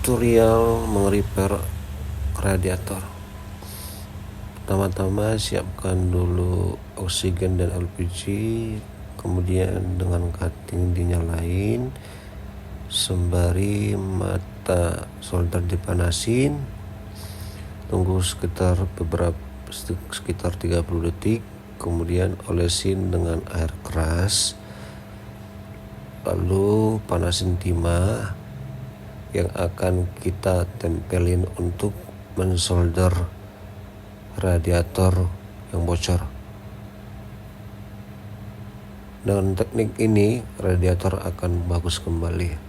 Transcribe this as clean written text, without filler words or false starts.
Tutorial meng-repair radiator. Pertama-tama siapkan dulu oksigen dan LPG, kemudian dengan cutting dinyalain sembari mata solder dipanasin. Tunggu sekitar 30 detik, kemudian olesin dengan air keras, lalu panasin timah yang akan kita tempelin untuk mensolder radiator yang bocor. Dengan teknik ini radiator akan bagus kembali.